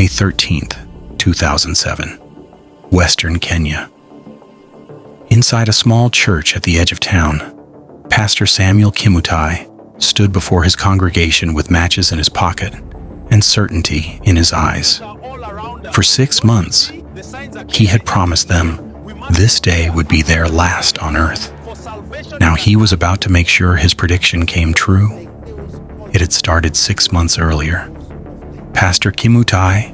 May 13th, 2007, Western Kenya. Inside a small church at the edge of town, Pastor Samuel Kimutai stood before his congregation with matches in his pocket and certainty in his eyes. For 6 months, he had promised them this day would be their last on earth. Now he was about to make sure his prediction came true. It had started 6 months earlier. Pastor Kimutai,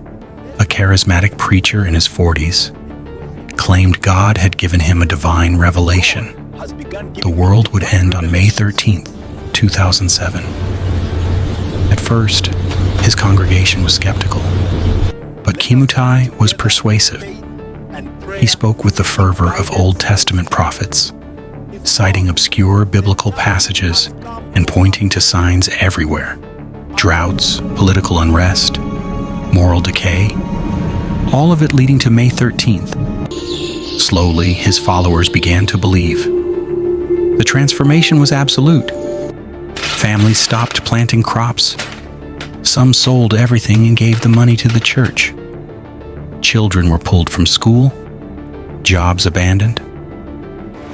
a charismatic preacher in his 40s, claimed God had given him a divine revelation. The world would end on May 13th, 2007. At first, his congregation was skeptical, but Kimutai was persuasive. He spoke with the fervor of Old Testament prophets, citing obscure biblical passages and pointing to signs everywhere: droughts, political unrest, moral decay, all of it leading to May 13th. Slowly, his followers began to believe. The transformation was absolute. Families stopped planting crops. Some sold everything and gave the money to the church. Children were pulled from school, jobs abandoned.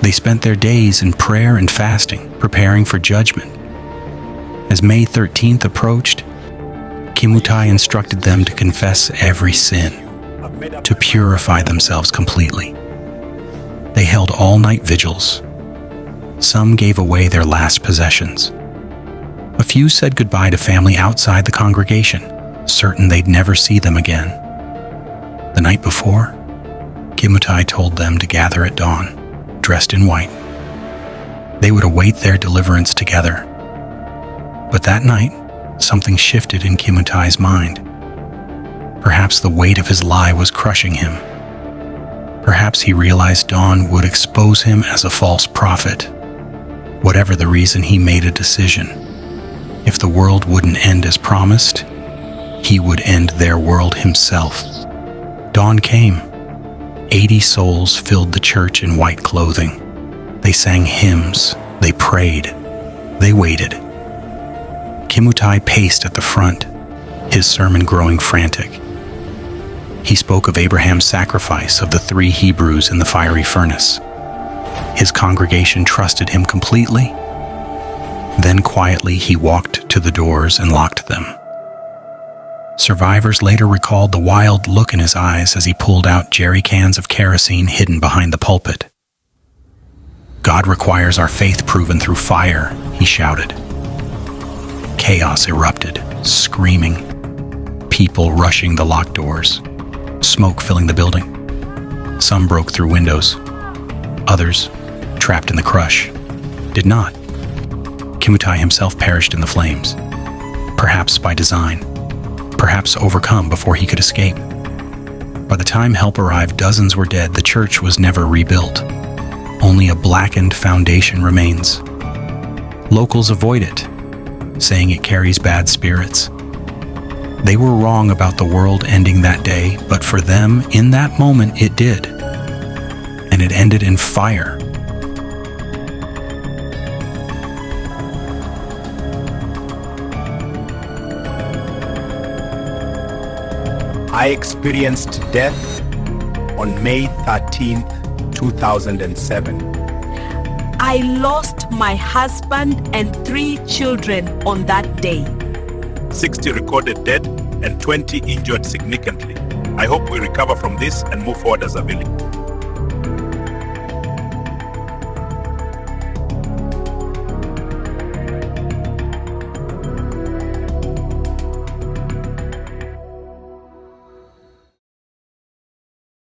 They spent their days in prayer and fasting, preparing for judgment. As May 13th approached, Kimutai instructed them to confess every sin, to purify themselves completely. They held all-night vigils. Some gave away their last possessions. A few said goodbye to family outside the congregation, certain they'd never see them again. The night before, Kimutai told them to gather at dawn, dressed in white. They would await their deliverance together. But that night, something shifted in Kimutai's mind. Perhaps the weight of his lie was crushing him. Perhaps he realized dawn would expose him as a false prophet. Whatever the reason, he made a decision. If the world wouldn't end as promised, he would end their world himself. Dawn came. 80 souls filled the church in white clothing. They sang hymns, they prayed, they waited. Kimutai paced at the front, his sermon growing frantic. He spoke of Abraham's sacrifice of the 3 Hebrews in the fiery furnace. His congregation trusted him completely. Then quietly he walked to the doors and locked them. Survivors later recalled the wild look in his eyes as he pulled out jerry cans of kerosene hidden behind the pulpit. "God requires our faith proven through fire," he shouted. Chaos erupted, screaming, people rushing the locked doors, smoke filling the building. Some broke through windows. Others, trapped in the crush, did not. Kimutai himself perished in the flames, perhaps by design, perhaps overcome before he could escape. By the time help arrived, dozens were dead. The church was never rebuilt. Only a blackened foundation remains. Locals avoid it, saying it carries bad spirits. They were wrong about the world ending that day, but for them, in that moment, it did. And it ended in fire. I experienced death on May 13th, 2007. I lost my husband and 3 children on that day. 60 recorded dead and 20 injured significantly. I hope we recover from this and move forward as a village.